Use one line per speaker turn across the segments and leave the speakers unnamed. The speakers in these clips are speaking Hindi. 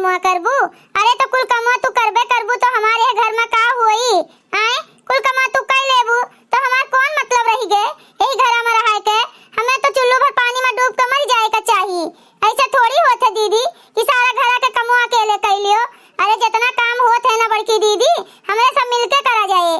कमुआ करबू। अरे तो कुल कमुआ तू करबे करबू तो हमारे घर में का होई? आए कुल कमा तू कर लेबू तो हमार कौन मतलब रही गे यही घर में रह के? हमें तो चुल्लू भर पानी में डूब के मर जाए का चाहिए। ऐसा थोड़ी होता दीदी कि सारा घर के कमुआ अकेले कर लियो। अरे जितना काम होता है ना बड़की दीदी हमें सब मिलके करा जाए।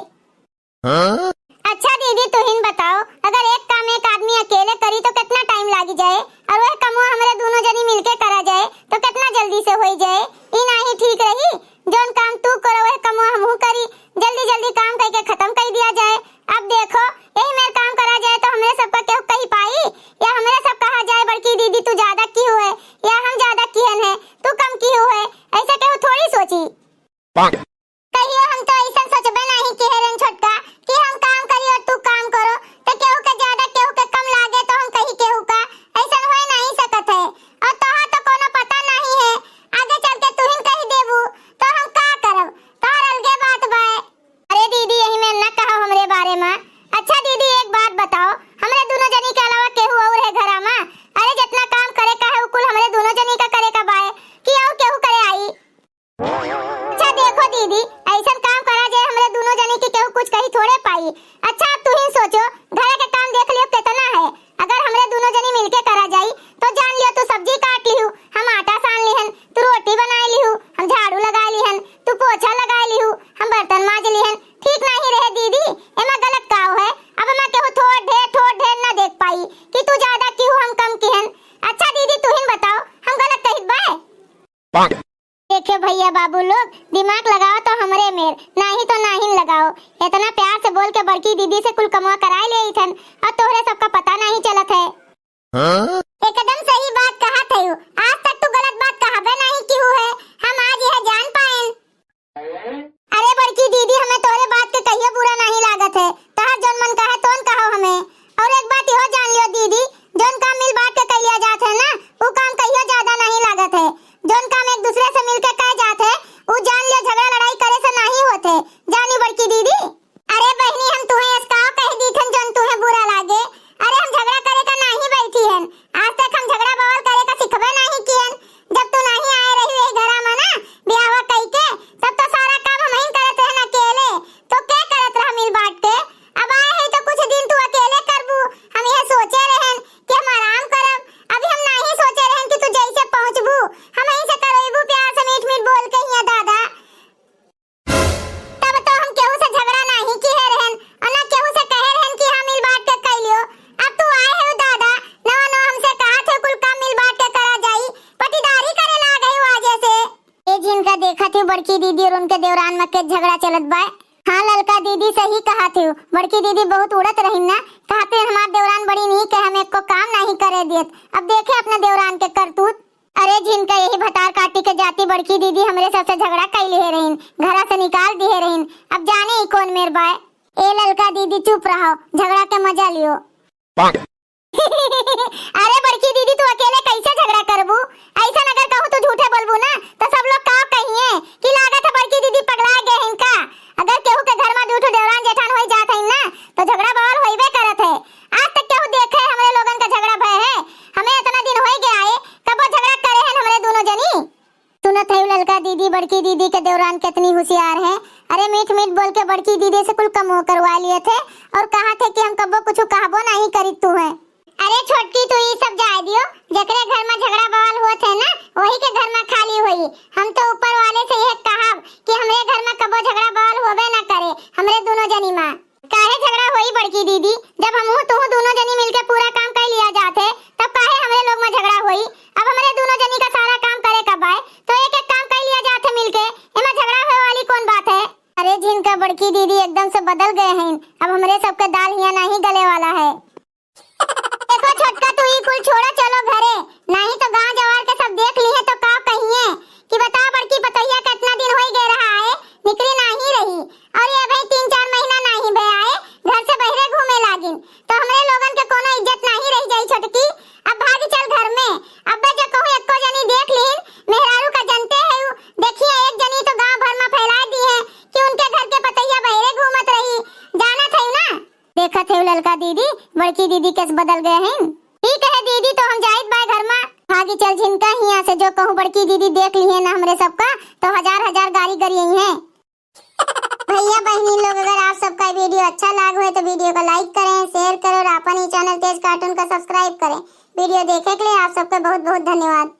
हाँ? अच्छा दीदी तू ही बताओ, अगर एक काम एक आदमी अकेले करी तो कितना टाइम लग जाए और वह कमुआ हमारे दोनों जनी मिलके करा जाए तो कितना जल्दी से हो जाए। ई नहीं ठीक रही। जोन काम तू करो वह कमुआ हमहू करी, जल्दी जल्दी काम करके खत्म कर दिया जाए। अब देखो यही मेरे काम करा जाए तो हमरे सबका क्यों कही पाई या हमरे सब कहा जाए बड़की दीदी तू ज्यादा की है या हम ज्यादा किहन है तू कम की है, ऐसा क्यों थोड़ी सोची। कहियो हम तो ऐसा सोचबे नहीं कि हेरन छोटका कि हम काम करी और तू काम करो तो केहू के ज्यादा केहू के कम लागे तो हम कही केहू का ऐसा होए नहीं सकत है। और तोहा तो कोनो पता नहीं है, आगे चल के तू ही कही देबू तो हम का करब, तोहर अलगे बात बा। अरे दीदी यही में न कहो हमरे बारे में। अच्छा दीदी एक बात बताओ, हमरे दोनों जनी के अलावा केहू और है घरा में? अरे जितना काम करे का है कुल हमरे दोनों जनी का करे का बा कि और केहू करे आई? अच्छा देखो दीदी ऐसा काम करा जाए हमरे दोनों जने की केहू कुछ कही थोड़े पाई। अच्छा अब तू ही सोचो घर के काम देख लियो कितना है। अगर हमरे दोनों जनी मिलके करा जाई तो जान लियो तू सब्जी काट लिहू, हम आटा सान लिहन, तू रोटी बना लिहू, हम झाड़ू लगा लिहन, तू पोछा लगा लिहू, हम बर्तन मांज लिहन। ठीक नहीं रहे दीदी एमा गलत का है? अब मैं केहू थोड़ ढेर ना देख पाई कि तू ज्यादा की हम कम किहन। अच्छा दीदी तू ही बताओ हम गलत कहित बा? देखे भैया बाबू लोग दिमाग लगाओ तो हमरे मेर नहीं तो नहीं लगाओ। इतना प्यार से बोल के बड़की दीदी से कुल कमुआ कराए ले थन और तोहरे सबका पता नहीं चलत है। हाँ? एकदम सही बात कहा थे। आज तक तू गलत बात कहाबे नहीं की है, हम आज यह जान पाएन। अरे बड़की दीदी हमें तोहरे बात के कहियो बुरा नहीं लागत है, तहार जोन मन कहे तोन कहो हमें। और एक बात इहो जान लियो दीदी जोन काम मिल बांट के कर लिया जात है ना वो काम कहियो ज्यादा नहीं लागत है। जोन काम एक दूसरे से मिलकर कह जाते हैं वो जान लियो झगड़ा लड़ाई करे से नहीं होते। जानी बड़की दीदी। अरे बहनी हम तुम्हें इसकाओ कह दी थन जोन तुम्हें बुरा लागे। अरे हम झगड़ा करे का नहीं बैठी हन, आज तक हम झगड़ा बवाल करे का सिखबे नहीं कियन। जब तू नहीं आए रही यही घरा में ना ब्याह कई के तब तो सारा काम हम ही करत रहन अकेले, तो क्या करत रहा मिल बांट के। अब आए है तो कुछ दिन तू अकेले करबू, हम यह सोचे रहन कि हम आराम करब। अभी हम नहीं सोचे रहन कि तू जैसे पहुंचबू हम यहीं से करेबू प्यार से मीठ मीठ बोल के हिया दादा। तब तो हम केहू से झगड़ा नहीं किए रहन और ना केहू से कहे रहन कि हम मिल बांट के कर लियो। अब तू आए है दादा नवा नवा हमसे कहा थे कुल काम मिल बांट के करा जाई, पटीदारी करे ला गई वाजे से। ए जिनका देखा थी बड़की दीदी और उनके देवरान में के झगड़ा चलत बा। हाँ ललका दीदी सही कहा थी, बड़की दीदी बहुत उड़त रही ना, कहते हमार देवरान बड़ी नहीं के हम एक को काम नहीं करे दियत। अब देखे अपने देवरान के करतूत। अरे जिनका यही भतार काटी के जाती बड़की दीदी हमरे सबसे झगड़ा कर लिए रहीन, घरा से निकाल दिए रहीन। अब जाने ही कौन मेर बाय। ए ललका दीदी चुप रहो, झगड़ा के मजा लियो। अरे बड़की दीदी तू अकेले कैसे झगड़ा करबू? ऐसा अगर कहूँ तो झूठे बोलबू ना तो सब लोग का कहिए कि लागत है बड़की दीदी पगला गए हैं इनका। अगर केहू के घर में दूठो देवरान जेठान होई जात है ना तो झगड़ा बवाल होइबे करत है। आज तक केहू देखे हमरे लोगन का झगड़ा भय है? हमें इतना दिन होई गया है कब झगड़ा करे हैं हमरे दोनों जनी। सुनत है ललका दीदी बड़की दीदी के देवरान कितनी होशियार है। अरे मीठ मीठ बोल के बड़की दीदी से कुल कम करवा लिए थे और कहा थे कि हम कबो कुछ कहबो नहीं करी तू है। अरे छोटकी तू ये सब जाए दियो, जकरे घर में झगड़ा बवाल हुआ थे ना वही के घर में खाली हुई। हम तो ऊपर वाले से यह कहा कि हमरे घर में कबो झगड़ा बवाल होबे ना करे हमरे दोनों जनी मां। काहे झगड़ा होई बड़की दीदी? जब हम तू दोनों जनी मिलके पूरा काम कर लिया जाते तब काहे हमरे लोग में झगड़ा होई? अब हमरे दोनों जनी का सारा काम करे कब आए तो एक एक काम कर लिया जाते मिलके, एमा झगड़ा होए वाली कौन बात है? अरे जिनका बड़की दीदी एकदम से बदल गए हैं, अब हमरे सबके दाल हिया नहीं गले वाला है। देखो छोटका तू ही कुल छोड़ो चलो घरे, नहीं तो गांव जवार के सब देख ली है तो का कहिए कि बता बड़की पतैया कितना दिन होई गए रहा है निकली नहीं रही और ये भाई 3-4 महीना नहीं भे आए घर से बहरे घूमे लागिन तो हमरे लोगन के कोनो इज्जत नहीं रह जाई छोटकी। अब भाग चल घर में। अब जो कहूं एको जनी देख लीन मेहरारू का जनते है देखिए एक जनी तो गांव भर में फैला दी है कि उनके घर के पतैया बहरे घूमत रही। जाना थे ना देखा थे ललका दीदी बड़की दीदी कैसे बदल गए हैं। ठीक है दीदी तो हम जाइत बाय घर में। हाँ कि चल झिनका ही यहाँ से जो कहूँ बड़की दीदी देख ली है ना हमरे सबका तो हजार हजार गाड़ी करी है। भैया बहनी लोग अगर आप सबका वीडियो अच्छा लगा हो तो वीडियो को लाइक करें, शेयर करें और अपन ही चैनल तेज कार्टून का सब्सक्राइब करें। वीडियो देखने के लिए आप सबका बहुत बहुत धन्यवाद।